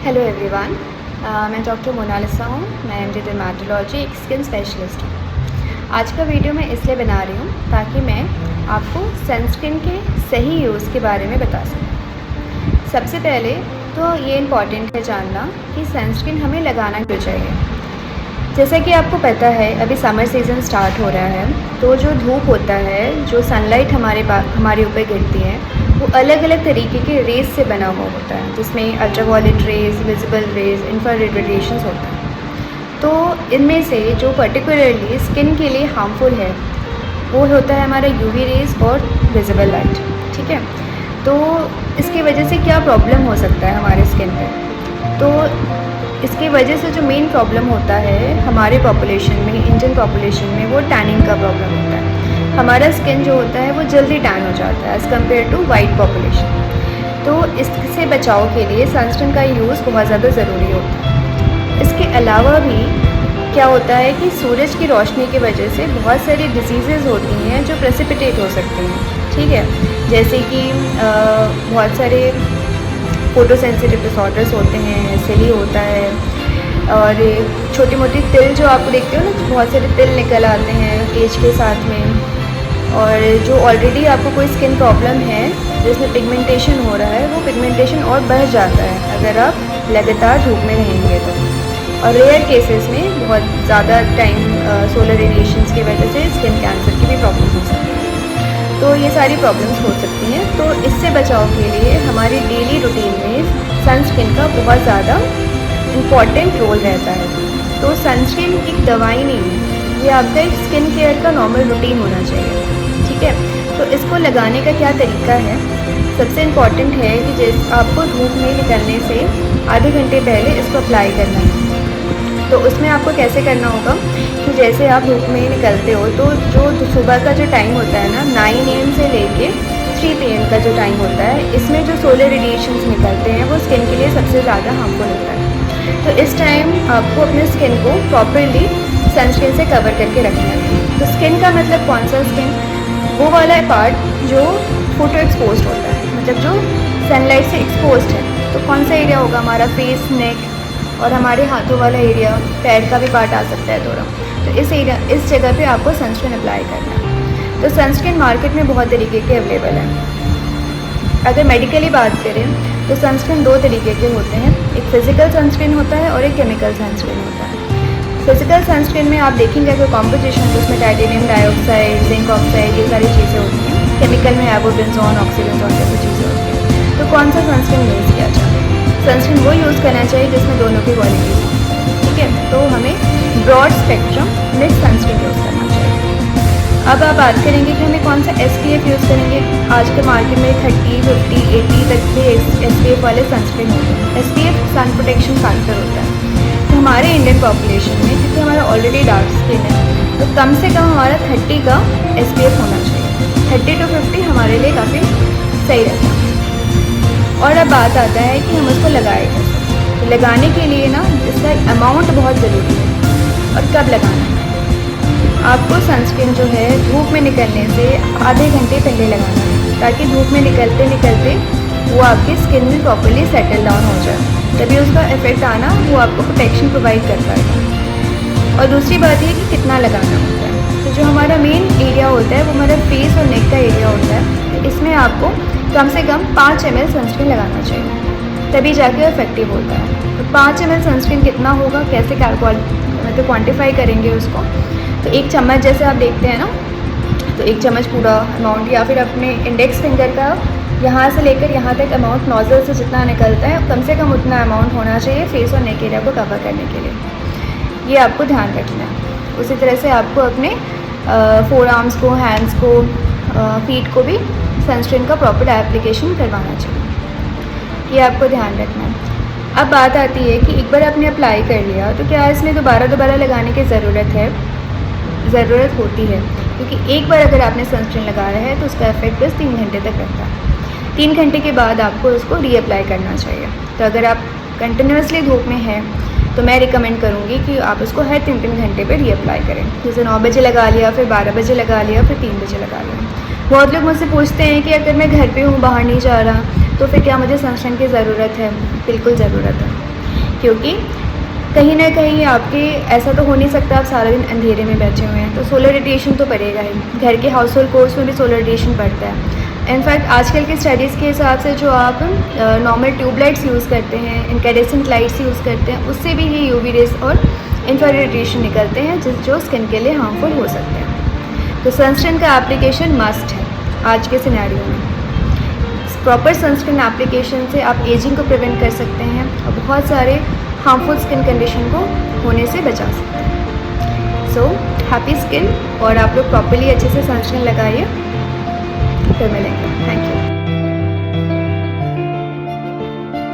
Hello everyone, मैं doctor Mona Lisa हूँ। मैं एमडी डर्मेटोलॉजी एक स्किन स्पेशलिस्ट हूँ। आज का वीडियो मैं इसलिए बना रही हूँ ताकि मैं आपको सनस्क्रीन के सही यूज़ के बारे में बता सकूँ। सबसे पहले तो ये इम्पॉर्टेंट है जानना कि सनस्क्रीन हमें लगाना क्यों चाहिए। जैसा कि आपको पता है अभी समर सीज़न स्टार्ट हो रहा है, तो जो धूप होता है, जो सनलाइट हमारे ऊपर गिरती है, वो अलग अलग तरीके के रेज से बना हुआ होता है, जिसमें ultraviolet rays, visible raise, infrared radiations होता है। तो इनमें से जो पर्टिकुलरली स्किन के लिए हार्मफुल है वो होता है हमारा यूवी रेज और विजिबल लाइट। ठीक है, तो इसकी वजह से क्या प्रॉब्लम हो सकता है हमारे स्किन पे। तो इसकी वजह से जो मेन प्रॉब्लम होता है हमारे पॉपुलेशन में, इंडियन पॉपुलेशन में, वो टैनिंग का प्रॉब्लम होता है। हमारा स्किन जो होता है वो जल्दी टैन हो जाता है as compare to white population. तो इससे बचाव के लिए सनस्क्रीन का यूज़ बहुत ज़्यादा ज़रूरी होता है। इसके अलावा भी क्या होता है कि सूरज की रोशनी की वजह से बहुत सारी डिजीज़ेज़ होती हैं जो प्रेसिपिटेट हो सकती हैं। ठीक है, जैसे कि बहुत सारे फोटोसेंसिटिव डिसऑर्डर्स होते हैं, सिली होता है, और छोटी मोटी तिल जो आप देखते हो ना, बहुत सारे तिल निकल आते हैं एज के साथ में। और जो ऑलरेडी आपको कोई स्किन प्रॉब्लम है जिसमें पिगमेंटेशन हो रहा है, वो पिगमेंटेशन और बढ़ जाता है अगर आप लगातार धूप में रहेंगे तो। और रेयर केसेस में बहुत ज़्यादा टाइम सोलर रेडिएशंस की वजह से स्किन कैंसर की भी प्रॉब्लम हो सकती है। तो ये सारी प्रॉब्लम्स हो सकती हैं। तो इससे बचाव के लिए हमारी डेली रूटीन में सनस्क्रीन का बहुत ज़्यादा इम्पॉर्टेंट रोल रहता है। तो सनस्क्रीन एक दवाई नहीं है, ये आपका एक स्किन केयर का नॉर्मल रूटीन होना चाहिए। ठीक है, तो इसको लगाने का क्या तरीका है। सबसे इम्पॉर्टेंट है कि जैसे आपको धूप में निकलने से आधे घंटे पहले इसको अप्लाई करना है। तो उसमें आपको कैसे करना होगा कि जैसे आप धूप में निकलते हो तो जो सुबह का जो टाइम होता है ना, 9 AM से लेके 3 PM का जो टाइम होता है, इसमें जो सोलर रेडिएशंस निकलते हैं वो स्किन के लिए सबसे ज़्यादा हार्मफुल होता है। तो इस टाइम आपको अपने स्किन को प्रॉपरली सनस्क्रीन से कवर करके रखना है। तो स्किन का मतलब कौन सा स्किन, वो वाला पार्ट जो फोटो एक्सपोज होता है, मतलब जो सनलाइट से एक्सपोज है। तो कौन सा एरिया होगा हमारा, फेस, नेक और हमारे हाथों वाला एरिया, पैर का भी पार्ट आ सकता है थोड़ा। तो इस जगह पे आपको सनस्क्रीन अप्लाई करना है। तो सनस्क्रीन मार्केट में बहुत तरीके के अवेलेबल हैं। अगर मेडिकली बात करें तो सनस्क्रीन 2 तरीके के होते हैं, एक फिज़िकल सनस्क्रीन होता है और एक केमिकल सनस्क्रीन होता है। फिज़िकल सनस्क्रीन में आप देखेंगे अगर कॉम्पोजिशन, तो उसमें टाइटेनियम डाइऑक्साइड, जिंक ऑक्साइड, ये सारी चीज़ें होती हैं। केमिकल में एवोबेंजोन, ऑक्सीबेंजोन जैसी चीज़ें होती हैं। तो कौन सा सनस्क्रीन यूज़ किया जाए। सनस्क्रीन वो यूज़ करना चाहिए जिसमें दोनों की क्वालिटी हो। ठीक है, तो हमें broad spectrum mix sunscreen use करना चाहिए। अब आप बात करेंगे कि हमें कौन सा SPF यूज़ करेंगे। आज के मार्केट में 30, 50, 80 तक के SPF वाले सनस्क्रीन होते हैं। SPF सन प्रोटेक्शन फैक्टर होता है। तो हमारे इंडियन पॉपुलेशन में, क्योंकि हमारा ऑलरेडी डार्क स्किन है, तो कम से कम हमारा 30 का SPF होना चाहिए। 30 to 50 हमारे लिए काफ़ी सही रहता है। और अब बात आता है कि हम उसको लगाए कैसे। तो लगाने के लिए ना इसका अमाउंट बहुत ज़रूरी है और कब लगाना है। आपको सनस्क्रीन जो है धूप में निकलने से आधे घंटे पहले लगाना है, ताकि धूप में निकलते निकलते वो आपकी स्किन में प्रॉपर्ली सेटल डाउन हो जाए, तभी उसका इफ़ेक्ट आना वो आपको प्रोटेक्शन प्रोवाइड कर पाएगा। और दूसरी बात ये कि कितना लगाना होता है। तो जो हमारा मेन एरिया होता है वो हमारा फेस और नेक का एरिया होता है। तो इसमें आपको कम से कम 5 ml सनस्क्रीन लगाना चाहिए, तभी जाके इफेक्टिव होता है। तो 5 ml सनस्क्रीन कितना होगा, कैसे मतलब क्वांटिफाई करेंगे उसको। तो 1 चम्मच जैसे आप देखते हैं ना, तो 1 चम्मच पूरा अमाउंट, या फिर अपने इंडेक्स फिंगर का यहाँ से लेकर यहाँ तक अमाउंट नोज़ल से जितना निकलता है, कम से कम उतना अमाउंट होना चाहिए फेस और नेक एरिया को कवर करने के लिए। ये आपको ध्यान रखना है। उसी तरह से आपको अपने फोर आर्म्स को, हैंड्स को, फीट को भी सनस्क्रीन का प्रॉपर एप्लीकेशन करवाना चाहिए। ये आपको ध्यान रखना है। अब बात आती है कि एक बार आपने अप्लाई कर लिया तो क्या इसमें दोबारा लगाने की ज़रूरत होती है, क्योंकि एक बार अगर आपने सनस्क्रीन लगाया है तो उसका इफेक्ट बस 3 घंटे तक रहता है। 3 घंटे के बाद आपको उसको रीअप्लाई करना चाहिए। तो अगर आप कंटिन्यूसली धूप में हैं तो मैं रिकमेंड करूँगी कि आप उसको हर 3-3 घंटे पे रीअप्लाई करें। जैसे 9 बजे लगा लिया, फिर 12 बजे लगा लिया, फिर 3 बजे लगा लिया। बहुत लोग मुझसे पूछते हैं कि अगर मैं घर पे हूँ, बाहर नहीं जा रहा, तो फिर क्या मुझे सनस्क्रीन की ज़रूरत है। बिल्कुल ज़रूरत है। क्योंकि कहीं ना कहीं आपके ऐसा तो हो नहीं सकता आप सारा दिन अंधेरे में बैठे हुए हैं, तो सोलर रेडिएशन तो पड़ेगा ही। घर के हाउस होल्ड कोर्स में भी सोलर रेडिएशन पड़ता है। इनफैक्ट आजकल के स्टडीज़ के हिसाब से जो आप नॉर्मल ट्यूबलाइट्स यूज़ करते हैं, इनकैंडेसेंट लाइट्स यूज़ करते हैं, उससे भी ये यूवी रेज और इंफ्रारेड रेडिएशन निकलते हैं जो स्किन के लिए हार्मफुल हो सकते हैं। तो सनस्क्रीन का एप्लीकेशन मस्ट है आज के सिनेरियो में। प्रॉपर सनस्क्रीन एप्लीकेशन से आप एजिंग को प्रिवेंट कर सकते हैं और बहुत सारे हार्मफुल स्किन कंडीशन को होने से बचा सकते हैं। सो हैप्पी स्किन, और आप लोग प्रॉपर्ली अच्छे से सनस्क्रीन लगाइए। फिर मिलेंगे। Thank you.